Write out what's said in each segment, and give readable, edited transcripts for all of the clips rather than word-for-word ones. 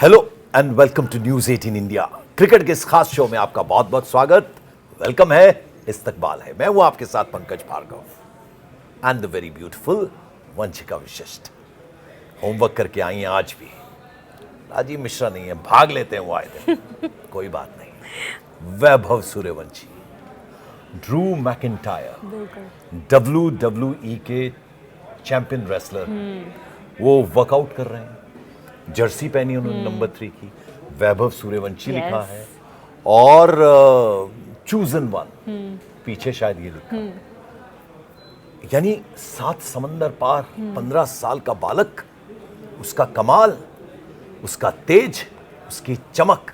Hello and welcome to news 18 India. Cricket के इस खास शो में आपका बहुत बहुत स्वागत, वेलकम है, इस्तकबाल है। मैं हूं आपके साथ Pankaj Bhargava and the very beautiful Vanshika Vishisht. Homework करके आई हैं आज भी। राजीव मिश्रा नहीं है, भाग लेते हैं वो आए दिन। कोई बात नहीं। Vaibhav Suryavanshi, Drew McIntyre, WWE के चैंपियन रेसलर, वो वर्कआउट कर रहे हैं। जर्सी पहनी उन्होंने नंबर 3 की, वैभव सूर्यवंशी लिखा है और चूजन वन पीछे शायद ये लिखा। यानी 7 समंदर पार 15 साल का बालक, उसका कमाल, उसका तेज, उसकी चमक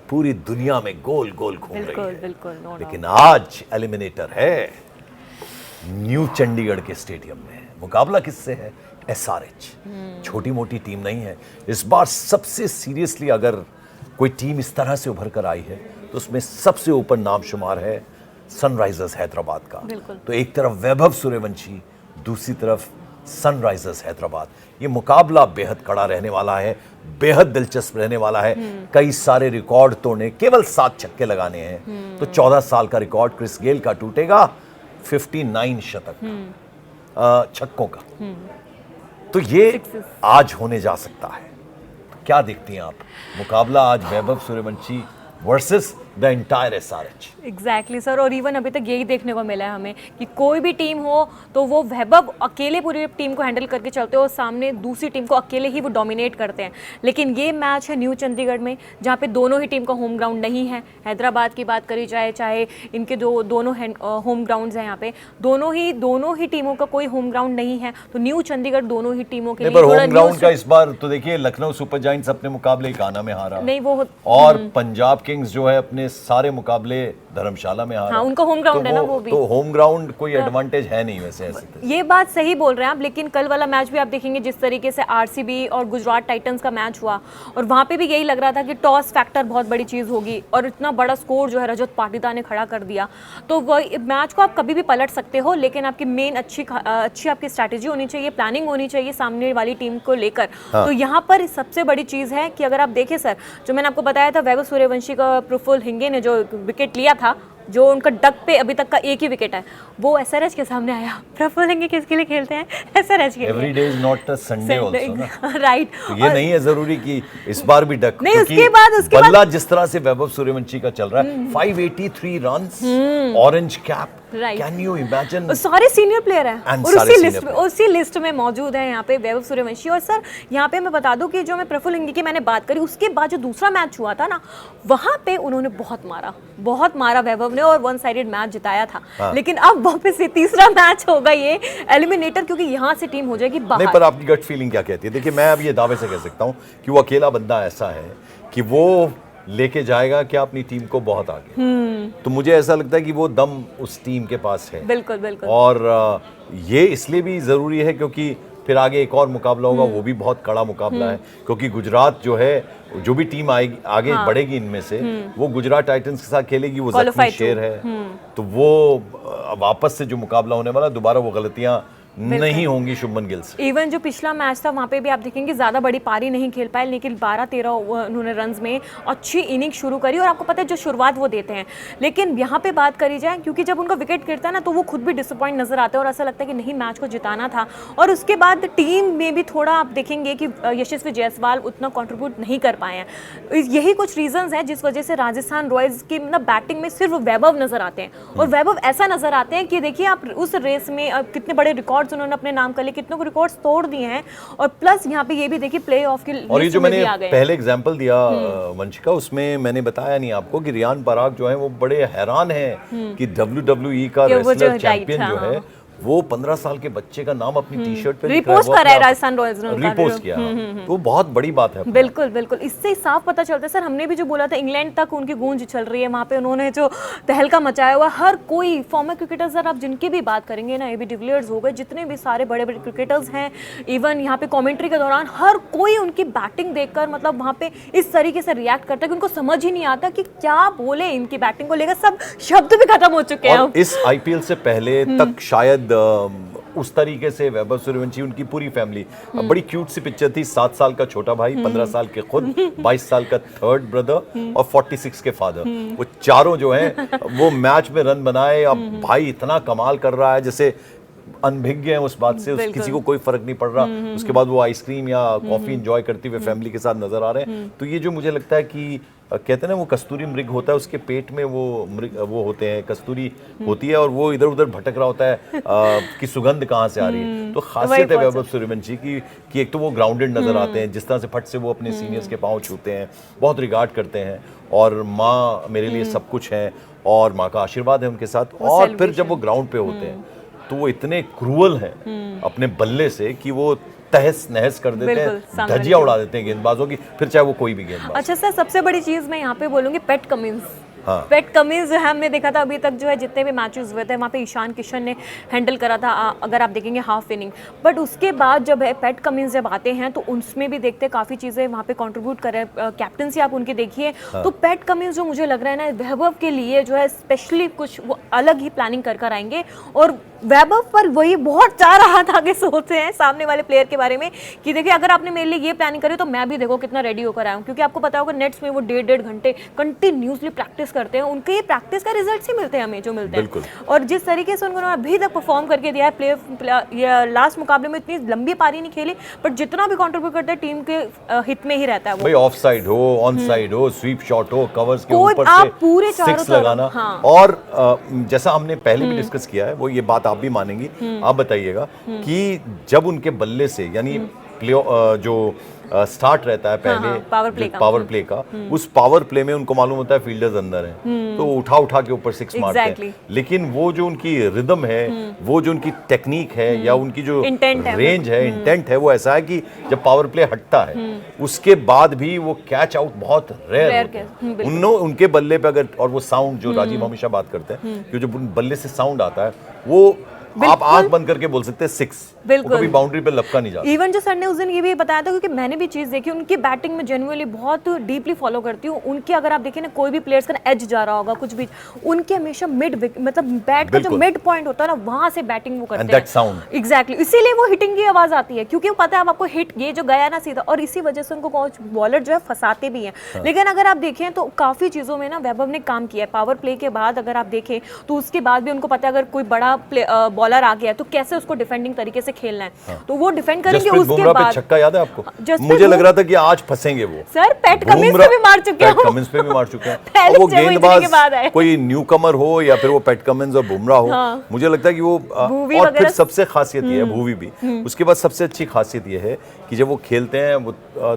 पूरी दुनिया में गोल गोल घूम रही है। बिल्कुल, लेकिन आज एलिमिनेटर है न्यू चंडीगढ़ के स्टेडियम में। मुकाबला किससे है? SRH। छोटी मोटी टीम नहीं है। इस बार सबसे सीरियसली अगर कोई टीम इस तरह से उभर कर आई है तो उसमें सबसे ऊपर नाम शुमार है सनराइजर्स हैदराबाद का। तो एक तरफ वैभव सूर्यवंशी, दूसरी तरफ सनराइजर्स हैदराबाद। ये मुकाबला बेहद कड़ा रहने वाला है, बेहद दिलचस्प रहने वाला है। कई सारे रिकॉर्ड तोड़ने, केवल 7 छक्के लगाने हैं तो 14 साल का रिकॉर्ड क्रिस गेल का टूटेगा, 59 शतक छक्कों का। तो ये आज होने जा सकता है। तो क्या देखती हैं आप? मुकाबला आज Vaibhav Suryavanshi versus the entire SRH। Exactly sir. और इवन अभी तक यही देखने को मिला है हमें कि कोई भी टीम हो तो वो वैभव अकेले पूरी टीम को हैंडल करके चलते हो और सामने दूसरी टीम को अकेले ही वो डोमिनेट करते हैं। लेकिन ये मैच है न्यू चंडीगढ़ में, जहाँ पे दोनों ही टीम का होम ग्राउंड नहीं है। हैदराबाद की बात करी जाए, चाहे इनके दोनों होम ग्राउंड हैं, यहाँ पे दोनों ही टीमों का कोई होम ग्राउंड नहीं है। तो न्यू चंडीगढ़ दोनों ही टीमों के लिए होम ग्राउंड का इस बार तो देखिए, लखनऊ सुपर जायंट्स अपने मुकाबले काना में हारा नहीं, वो और पंजाब किंग्स जो है अपने सारे मुकाबले धर्मशाला में हारा। हाँ, उनका होम ग्राउंड है ना वो भी। तो होम ग्राउंड कोई एडवांटेज है नहीं वैसे ऐसे। ये बात सही बोल रहे हैं आप। लेकिन कल वाला मैच भी आप देखेंगे, जिस तरीके से RCB और गुजरात टाइटंस का मैच हुआ, और वहां पे भी यही लग रहा था कि टॉस फैक्टर बहुत बड़ी चीज होगी, और इतना बड़ा स्कोर जो है रजत पाटीदार ने खड़ा कर दिया। तो वह मैच को आप कभी भी पलट सकते हो, लेकिन आपकी मेन अच्छी आपकी स्ट्रैटेजी होनी चाहिए, प्लानिंग होनी चाहिए सामने वाली टीम को लेकर। तो यहाँ पर सबसे बड़ी चीज है कि अगर आप देखें सर, जो मैंने आपको बताया था, वैभव सूर्यवंशी का प्रफुल्ल हिंगे ने जो विकेट लिया था, जो उनका डक पे अभी तक का एक ही विकेट है, वो SRH के सामने आया। प्रफुल्ल हिंगे किसके लिए खेलते हैं? SRH के लिए। Every day is not a Sunday also ना। राइट। तो ये नहीं है जरूरी कि इस बार भी डक, नहीं, उसके बाद बल्ला जिस तरह से वैभव सूर्यवंशी का चल रहा है, 583 runs, orange cap, can you imagine? सारे सीनियर प्लेयर हैं और उसी लिस्ट में मौजूद है यहाँ पे वैभव सूर्यवंशी। और सर यहाँ पे मैं बता दूं कि जो मैं प्रफुल्ल हिंगे की मैंने बात करी, उसके बाद जो दूसरा मैच हुआ था ना, वहां पे उन्होंने बहुत मारा वैभव ने और 1 साइडेड मैच जिताया था। लेकिन अब वापस से तीसरा मैच होगा ये एलिमिनेटर, क्योंकि यहाँ से टीम हो जाएगी बाहर। नहीं, पर आपकी गट फीलिंग क्या कहती है? देखिए, मैं अब ये दावे से कह सकता हूँ कि वो अकेला बंदा ऐसा है कि वो लेके जाएगा क्या अपनी टीम को बहुत आगे। तो मुझे ऐसा लगता है कि वो दम उस टीम के पास है। बिल्कुल बिल्कुल। और ये इसलिए भी जरूरी है क्योंकि फिर आगे एक और मुकाबला होगा, वो भी बहुत कड़ा मुकाबला है, क्योंकि गुजरात जो है, जो भी टीम आएगी आगे बढ़ेगी इनमें से, वो गुजरात टाइटंस के साथ खेलेगी। वो जख्मी शेर है, तो वो वापस से जो मुकाबला होने वाला, दोबारा वो गलतियां नहीं होंगी शुभमन गिल से। इवन जो पिछला मैच था वहाँ पे भी आप देखेंगे ज्यादा बड़ी पारी नहीं खेल पाए, लेकिन 12-13 उन्होंने रन्स में अच्छी इनिंग शुरू करी। और आपको पता है जो शुरुआत वो देते हैं। लेकिन यहाँ पे बात करी जाए, क्योंकि जब उनका विकेट गिरता है ना, तो वो खुद भी डिसअपॉइंट नजर आते हैं और ऐसा लगता है कि नहीं, मैच को जिताना था। और उसके बाद टीम में भी थोड़ा आप देखेंगे कि यशस्वी जायसवाल उतना कॉन्ट्रीब्यूट नहीं कर पाए हैं। यही कुछ रीजंस हैं जिस वजह से राजस्थान रॉयल्स की बैटिंग में सिर्फ वैभव नजर आते हैं। और वैभव ऐसा नजर आते हैं कि देखिए आप उस रेस में कितने बड़े रिकॉर्ड उन्होंने अपने नाम कर लिए, कितनों को रिकॉर्ड्स तोड़ दिए हैं। और प्लस यहाँ पे ये भी देखिए प्लेऑफ की और ये जो मैंने पहले एग्जांपल दिया वंशिका, उसमें मैंने बताया नहीं आपको कि रियान पराग जो है वो बड़े हैरान हैं कि WWE का रेसलर चैंपियन जो है, वो 15 साल के बच्चे का नाम अपनी टी शर्ट पे रिपोस्ट कर रहा है राजस्थान रॉयल्स ने, रिपोस्ट किया। तो बहुत बड़ी बात है। बिल्कुल बिल्कुल, इससे साफ पता चलता है सर। हमने भी जो बोला था, इंग्लैंड तक उनकी गूंज चल रही है, वहाँ पे उन्होंने जो तहलका मचाया हुआ, हर कोई फॉर्मर क्रिकेटर सर आप जिनकी भी बात करेंगे ना, AB डिविलियर्स हो गए, जितने भी सारे बड़े बड़े क्रिकेटर्स हैं, इवन यहाँ पे कॉमेंट्री के दौरान हर कोई उनकी बैटिंग देखकर मतलब वहाँ पे इस तरीके से रिएक्ट करता है कि उनको समझ ही नहीं आता कि क्या बोले इनकी बैटिंग को लेकर। सब शब्द भी खत्म हो चुके हैं। इस IPL से पहले तक शायद उस तरीके से वैभव सूर्यवंशी, उनकी पूरी फैमिली, बड़ी क्यूट सी पिक्चर थी। 7 साल का छोटा भाई, 15 साल के खुद, 22 साल का थर्ड ब्रदर और 46 के फादर, वो चारों जो हैं वो मैच में रन बनाए। अब भाई इतना कमाल कर रहा है, जैसे अनभिज्ञ हैं उस बात से, किसी को कोई फर्क नहीं पड़ रहा। उसके बाद वो आइसक्रीम या कॉफी एंजॉय करते हुए फैमिली के साथ नजर आ रहे हैं। तो ये जो मुझे लगता है कि कहते हैं ना, वो कस्तूरी मृग होता है, उसके पेट में वो होते हैं, कस्तूरी होती है, और वो इधर उधर भटक रहा होता है कि सुगंध कहाँ से आ रही है। तो खासियत है वैभव सूर्यवंशी की कि एक तो वो ग्राउंडेड नजर आते हैं, जिस तरह से फट से वो अपने सीनियर्स के पाँव छूते हैं, बहुत रिगार्ड करते हैं, और माँ मेरे लिए सब कुछ है, और माँ का आशीर्वाद है उनके साथ। और फिर जब वो ग्राउंड पे होते हैं तो वो इतने क्रूअल हैं अपने बल्ले से कि वो तहस नहस कर देते हैं, धजिया उड़ा देते हैं गेंदबाजों की, फिर चाहे वो कोई भी गेंदबाज। अच्छा सर, सबसे बड़ी चीज मैं यहाँ पे बोलूंगी पैट कमिंस। हाँ। पैट कमिंस जो है, हमने देखा था अभी तक जो है जितने भी मैचेस हुए थे वहाँ पे ईशान किशन ने हैंडल करा था, अगर आप देखेंगे हाफ इनिंग। बट उसके बाद जब है पैट कमिंस जब आते हैं तो उसमें भी देखते हैं काफ़ी चीज़ें वहाँ पे कंट्रीब्यूट कर रहे हैं। कैप्टनसी आप उनकी देखिए। हाँ। तो पैट कमिंस जो मुझे लग रहा है ना, वैभव के लिए जो है स्पेशली कुछ वो अलग ही प्लानिंग कर आएंगे, और वैभव पर वही बहुत चाह रहा था कि सोचते हैं सामने वाले प्लेयर के बारे में कि देखिए अगर आपने मेरे लिए ये प्लानिंग करी तो मैं भी देखो कितना रेडी होकर आया हूँ। क्योंकि आपको पता होगा नेट्स में वो 1.5 घंटे कंटिन्यूसली प्रैक्टिस करते हैं, उनके ये प्रैक्टिस का रिजल्ट ही मिलते हैं हमें जो मिलते हैं। और जिस तरीके से उन्होंने अभी तक परफॉर्म करके दिया है, प्लेयर लास्ट मुकाबले में इतनी लंबी पारी नहीं खेली, बट जितना भी कंट्रीब्यूट करते हैं टीम के हित में ही रहता है वो। भाई ऑफ साइड हो, ऑन साइड हो, स्वीप शॉट हो, कवर्स के ऊपर से पूरे सिक्स लगाना। हाँ। और जैसा हमने पहले भी डिस्कस किया है, वो ये बात आप भी मानेंगी, आप बताइएगा कि जब उनके बल्ले से, यानी जो स्टार्ट रहता है पहले, पावर प्ले का, उस पावर प्ले में उनको मालूम होता है फील्डर्स अंदर हैं, तो उठा के ऊपर सिक्स मारते हैं। लेकिन वो जो उनकी रिदम है, वो जो उनकी टेक्निक है, या उनकी जो रेंज है, इंटेंट है, वो ऐसा है कि जब पावर प्ले हटता है उसके बाद भी वो कैच आउट बहुत रेयर होते हैं। उनके बल्ले पे अगर, और वो साउंड जो राजीव हमेशा बात करते हैं कि जो बल्ले से साउंड आता है, वो आप आंख बंद करके बोल सकते हैं सिक्स, कभी बाउंड्री पे लपका नहीं जाता। इवन जो सर ने उस दिन ये भी बताया था, क्योंकि मैंने भी चीज देखी, उनकी बैटिंग में जेन्युइनली बहुत डीपली फॉलो करती हूँ उनकी। अगर आप देखें ना, कोई भी प्लेयर्स का एज जा रहा होगा कुछ भी, उनके हमेशा मिड, मतलब बैट का जो मिड पॉइंट होता है ना, वहां से बैटिंग वो करते हैं। एग्जैक्टली, इसीलिए वो हिटिंग की आवाज आती है, क्योंकि वो पता है आपको हिट ये जो गया ना सीधा, और इसी वजह से उनको कोच बॉलर जो है फंसाते भी हैं। लेकिन अगर आप देखें तो काफी चीजों में ना वैभव ने काम किया है। पावर प्ले के बाद अगर आप देखें तो उसके बाद भी उनको पता है अगर कोई बड़ा बॉलर आ गया तो कैसे उसको डिफेंडिंग तरीके से खेलना है, तो वो डिफेंड करेंगे। उसके बाद छक्का याद है आपको? मुझे लग रहा था कि आज फंसेंगे वो। सर पैट कमिंस पे भी मार चुके हैं, पैट कमिंस पे भी मार चुके हैं। और वो गेंदबाज कोई न्यूकमर हो या फिर वो पैट कमिंस और बुमराह हो, मुझे लगता है कि वो, और फिर सबसे खासियत ये है, भूवी भी, उसके बाद सबसे अच्छी खासियत ये है कि जब वो खेलते हैं, वो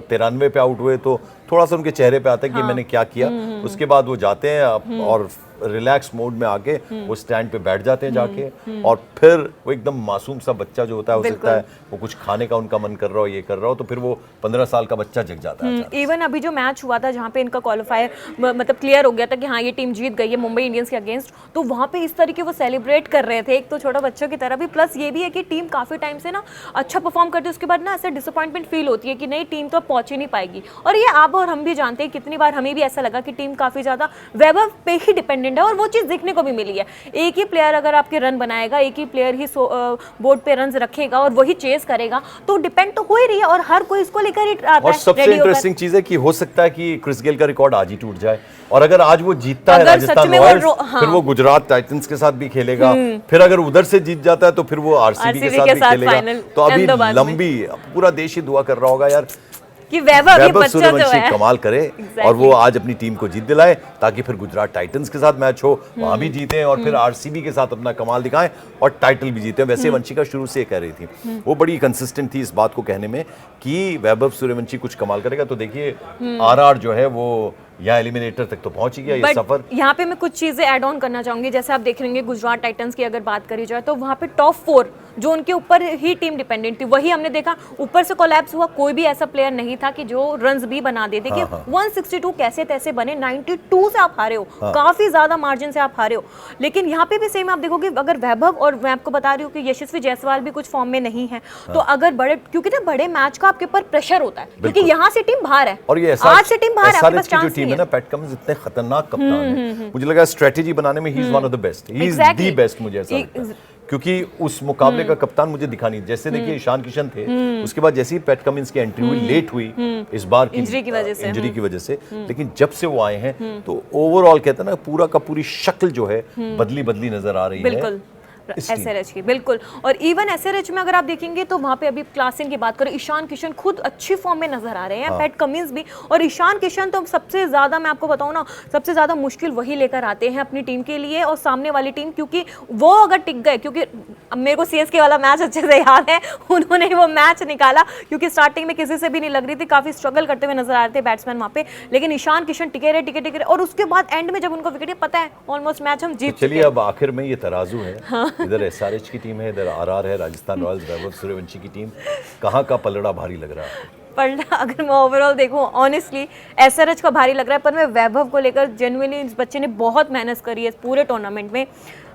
93 पे आउट हुए तो थोड़ा सा उनके चेहरे पे आता है कि मैंने क्या किया। उसके बाद वो जाते हैं और रिलैक्स मोड में आके वो स्टैंड पे बैठ जाते हैं जाके, और फिर वो एकदम मासूम सा बच्चा जो होता है, हो सकता है वो कुछ खाने का उनका मन कर रहा हो, ये कर रहा हो, तो फिर वो 15 साल का बच्चा जग जाता है। इवन अभी जो मैच हुआ था जहाँ पे इनका क्वालिफायर मतलब क्लियर हो गया था कि हाँ ये टीम जीत गई है मुंबई इंडियंस के अगेंस्ट, तो वहाँ पे इस तरीके वो सेलिब्रेट कर रहे थे, एक तो छोटा बच्चों की तरह भी, प्लस ये भी है कि टीम काफी टाइम से ना अच्छा परफॉर्म करती है, उसके बाद ना ऐसे डिसअपॉइंटमेंट फील होती है कि नहीं टीम तो पहुंच ही नहीं पाएगी। और ये आप और हम भी जानते हैं, कितनी बार हमें भी ऐसा लगा कि टीम काफी ज्यादा वैभव पे ही डिपेंडेंट है, और वो चीज देखने को भी मिली है। एक ही प्लेयर अगर आपके रन बनाएगा, एक ही प्लेयर ही बोर्ड पे रन रखेगा और वही चेस करेगा, तो डिपेंड तो हो ही रही है, और हर कोई इसको लेकर ही आता है। और सबसे इंटरेस्टिंग चीज है कि हो सकता है कि क्रिस गेल का रिकॉर्ड आज ही टूट जाए, और अगर आज वो जीतता है राजस्थान रॉयल्स, फिर वो गुजरात टाइटंस के साथ भी खेलेगा, फिर अगर उधर से जीत जाता है तो फिर वो आरसीबी के साथ भी खेलेगा। तो अभी लंबी, पूरा देश ही दुआ कर रहा होगा यार कि वैभव सूर्यवंशी कमाल करे और वो आज अपनी टीम को जीत दिलाए, ताकि फिर गुजरात टाइटंस के साथ मैच हो, वहां भी जीते, और फिर आरसीबी के साथ अपना कमाल दिखाएं और टाइटल भी जीते। वैसे वंशिका शुरू से कह रही थी, वो बड़ी कंसिस्टेंट थी इस बात को कहने में कि वैभव सूर्यवंशी कुछ कमाल करेगा। तो देखिए आरआर जो है वो यहाँ एलिमिनेटर तक तो पहुंच ही गया ये सफर। यहाँ पे मैं कुछ चीजें ऐड ऑन करना चाहूंगी। जैसे आप देख लेंगे गुजरात टाइटंस की अगर बात करी जाए तो वहाँ पे टॉप 4 जो उनके ऊपर ही टीम डिपेंडेंट थी, वही हमने देखा ऊपर से कोलैप्स हुआ। कोई भी ऐसा प्लेयर नहीं था कि जो रन्स भी बना दे। देखिए 162 कैसे तैसे बने, 92 से आप हारे हो, काफी ज्यादा मार्जिन से आप हारे हो। लेकिन यहाँ पे भी सेम आप देखोगे, अगर वैभव, और मैं आपको बता रही हूँ कि यशस्वी जायसवाल भी कुछ फॉर्म में नहीं है, तो अगर बड़े, क्योंकि ना बड़े मैच का आपके ऊपर प्रेशर होता है, क्योंकि यहाँ से टीम बाहर है और ये आज से टीम बाहर है, आपके पास चांस नहीं है। पैट कमिंस इतने खतरनाक कप्तान है, मुझे लगा स्ट्रेटेजी बनाने में he is one of the best, he is the best, मुझे ऐसा लगता है। क्योंकि उस मुकाबले का कप्तान मुझे दिखा नहीं। जैसे देखिए ईशान किशन थे, उसके बाद जैसे ही पैट कमिंस की एंट्री हुई, लेट हुई इस बार की इंजरी की वजह से लेकिन जब से वो आए हैं तो ओवरऑल कहते हैं ना, पूरा का पूरी शक्ल जो है बदली बदली नजर आ रही है एसआरएच की। बिल्कुल, और इवन एसआरएच में अगर आप देखेंगे तो वहां पे अभी क्लासन की बात करें, ईशान किशन खुद अच्छी फॉर्म में नजर आ रहे हैं, पैट कमिंस भी। और ईशान किशन तो सबसे ज्यादा, मैं आपको बताऊं ना, सबसे ज्यादा मुश्किल वही लेकर आते हैं अपनी टीम के लिए और सामने वाली टीम, क्योंकि वो अगर टिक गए, क्योंकि मेरे को सीएसके वाला मैच अच्छे से याद है, उन्होंने वो मैच निकाला क्योंकि स्टार्टिंग में किसी से भी नहीं लग रही थी, काफी स्ट्रगल करते हुए नजर आ रहे थे बैट्समैन वहां पे, लेकिन ईशान किशन टिके रहे और उसके बाद एंड में जब उनको विकेट, पता है ऑलमोस्ट मैच हम जीत। चलिए अब आखिर में ये तराजू है, इधर एसआरएच की टीम है, इधर आरआर है, राजस्थान रॉयल्स, वैभव सूर्यवंशी की टीम, कहाँ का पलड़ा भारी लग रहा है? पर अगर मैं ओवरऑल देखूं, ऑनेस्टली एसआरएच का भारी लग रहा है, पर मैं वैभव को लेकर जेन्युइनली, इस बच्चे ने बहुत मेहनत करी है पूरे टूर्नामेंट में।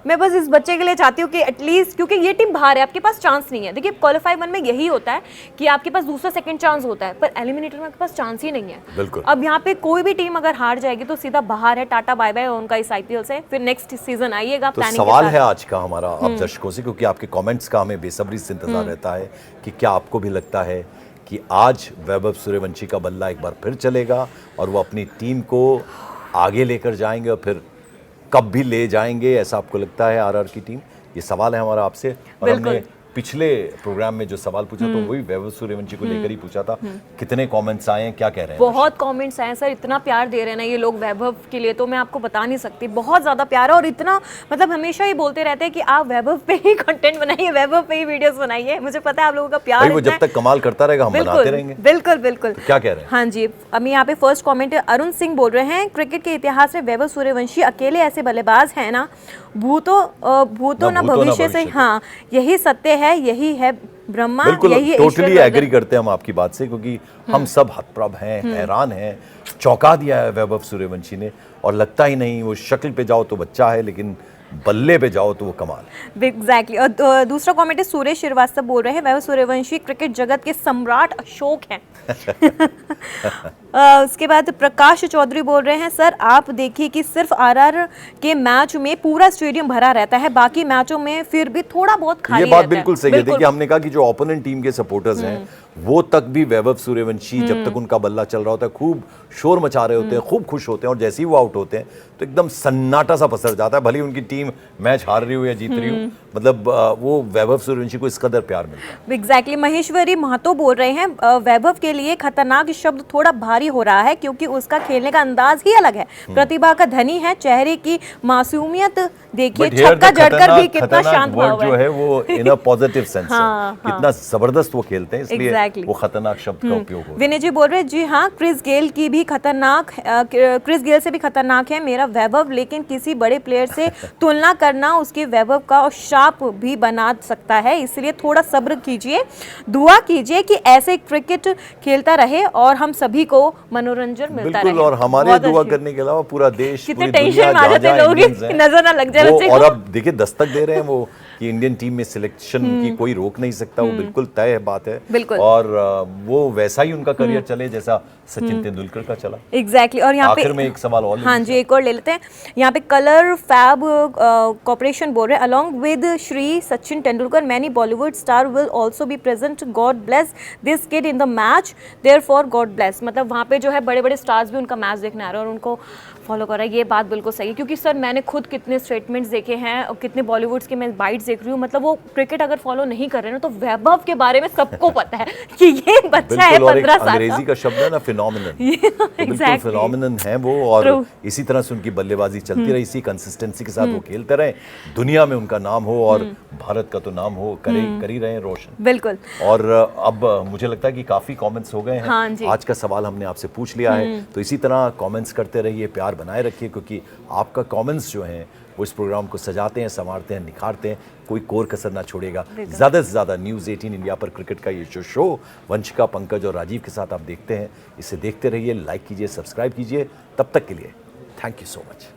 मैं बस इस बच्चे के लिए चाहती हूँ कि एटलीस्ट, क्योंकि ये टीम बाहर है, आपके पास चांस नहीं है। देखिए क्वालिफाई 1 में यही होता है कि आपके पास दूसरा सेकंड चांस होता है, पर एलिमिनेटर में आपके पास चांस ही नहीं है। बिल्कुल। अब यहाँ पे कोई भी टीम अगर हार जाएगी तो सीधा बाहर है, टाटा बाय बाय उनका इस आईपीएल से, फिर नेक्स्ट सीजन आइएगा। तो सवाल है आज का हमारा आप दर्शकों से, क्योंकि आपके कमेंट्स का हमें बेसब्री से इंतजार रहता है कि क्या आपको भी लगता है कि आज वैभव सूर्यवंशी का बल्ला एक बार फिर चलेगा और वो अपनी टीम को आगे लेकर जाएंगे और फिर कब भी ले जाएंगे, ऐसा आपको लगता है आरआर की टीम? ये सवाल है हमारा आपसे। और हमने पिछले प्रोग्राम में जो सवाल पूछा तो वही वैभव सूर्यवंशी को लेकर ही पूछा था। कितने कमेंट्स आए हैं, क्या कह रहे हैं? बहुत कमेंट्स आए हैं सर, इतना प्यार दे रहे हैं ना ये लोग वैभव के लिए, तो मैं आपको बता नहीं सकती, बहुत ज्यादा प्यार है। और इतना मतलब हमेशा ही बोलते रहते हैं कि आप वैभव पे ही कंटेंट बनाइए, वैभव पे ही वीडियोस बनाइए। मुझे पता है आप लोगों का प्यार, वो जब तक कमाल करता रहेगा हम बनाते रहेंगे। बिल्कुल बिल्कुल। तो क्या कह रहे हैं? हाँ जी, अभी यहाँ पे फर्स्ट कॉमेंट है, अरुण सिंह बोल रहे हैं, क्रिकेट के इतिहास में वैभव सूर्यवंशी अकेले ऐसे बल्लेबाज है ना, भूतो ना भविष्य से। हाँ, यही सत्य है, यही है ब्रह्मा, यही है। टोटली एग्री करते हैं हम आपकी बात से, क्योंकि हम सब हतप्रभ हैं, हैरान हैं, चौंका दिया है वैभव सूर्यवंशी ने। और लगता ही नहीं, वो शक्ल पे जाओ तो बच्चा है, लेकिन बल्ले पे जाओ तो वो कमाल। एग्जैक्टली। और दूसरा कमेंट है, सुरेश श्रीवास्तव बोल रहे हैं, वैभव सूर्यवंशी क्रिकेट जगत के सम्राट अशोक हैं। उसके बाद प्रकाश चौधरी बोल रहे हैं, सर आप देखिए कि सिर्फ आरआर के मैच में पूरा स्टेडियम भरा रहता है, बाकी मैचों में फिर भी थोड़ा बहुत खाली रहता है। ये बात बिल्कुल सही है। देखिए हमने कहा कि जो ओपोनेंट टीम के सपोर्टर्स हैं वो तक भी वैभव सूर्यवंशी जब तक उनका बल्ला चल रहा होता है खूब शोर मचा रहे होते हैं, खूब खुश होते हैं, और जैसे ही वो आउट होते हैं तो एकदम सन्नाटा सा पसर जाता है, भले उनकी टीम मैच हार रही हो या जीत रही हो। मतलब वो वैभव सूर्यवंशी को इस कदर प्यार मिलता है। एग्जैक्टली। महेश्वरी महतो बोल रहे हैं, वैभव के लिए खतरनाक शब्द थोड़ा भारी हो रहा है क्योंकि उसका खेलने का अंदाज ही अलग है, प्रतिभा का धनी है, चेहरे की मासूमियत देखिए, छक्का जड़कर भी कितना शांत भाव है। जो है वो इन अ पॉजिटिव सेंस है, कितना जबरदस्त वो खेलते हैं, इसलिए वो खतरनाक शब्द का उपयोग हो। विनय जी बोल रहे हैं, जी हाँ, क्रिस गेल की भी खतरनाक, क्रिस गेल से भी खतरनाक है मेरा वैभव, लेकिन किसी बड़े प्लेयर से तुलना करना उसके वैभव का और शाप भी बना सकता है, इसलिए थोड़ा सब्र कीजिए, दुआ कीजिए कि ऐसे क्रिकेट खेलता रहे और हम सभी को मनोरंजन मिलता रहे। और हमारे दुआ करने के अलावा पूरा देश, कितने टेंशन में आ जाते हैं लोग, नजर ना लग जाए बच्चे को। और अब देखिए दस्तक दे रहे हैं वो कि इंडियन टीम में सिलेक्शन की कोई रोक नहीं सकता, वो बिल्कुल तय बात है। और वो वैसा ही उनका करियर चले जैसा सचिन तेंदुलकर का चला। एग्जैक्टली। और यहाँ पे आखिर में एक सवाल और, हाँ जी, एक और ले लेते हैं। यहाँ पे कलर फैब कॉर्पोरेशन बोल रहे हैं, along with Shri Sachin Tendulkar many Bollywood star will also be present, God bless this kid in the match, therefore God bless. मतलब वहाँ पे जो है बड़े बड़े स्टार्स भी उनका मैच देखने आ रहे हैं और उनको फॉलो कर रहा है। ये बात बिल्कुल सही है, क्योंकि सर मैंने खुद कितने स्टेटमेंट्स देखे हैं और कितने बॉलीवुड्स के मैं बाइट्स देख रही हूँ, मतलब वो क्रिकेट अगर फॉलो नहीं कर रहे ना तो वैभव के बारे में सबको पता है कि ये बच्चा है 15 साल का। अंग्रेजी का शब्द है ना फिनोमिनन, बिल्कुल फिनोमिनन है वो। और इसी तरह से उनकी बल्लेबाजी चलती रही, इसी कंसिस्टेंसी के साथ वो खेलते रहे, दुनिया में उनका नाम हो और भारत का तो नाम हो, कर ही रहे हैं रोशन। बिल्कुल। और अब मुझे लगता है कि काफी कमेंट्स हो गए हैं। हाँ, आज का सवाल हमने आपसे पूछ लिया है, तो इसी तरह कमेंट्स करते रहिए, प्यार बनाए रखिए, क्योंकि आपका कमेंट्स जो हैं वो इस प्रोग्राम को सजाते हैं, संवारते हैं, निखारते हैं, कोई कोर कसर ना छोड़ेगा। ज़्यादा से ज़्यादा न्यूज़ 18 इंडिया पर क्रिकेट का ये जो शो वंशिका, पंकज और राजीव के साथ आप देखते हैं, इसे देखते रहिए, लाइक कीजिए, सब्सक्राइब कीजिए। तब तक के लिए थैंक यू सो मच।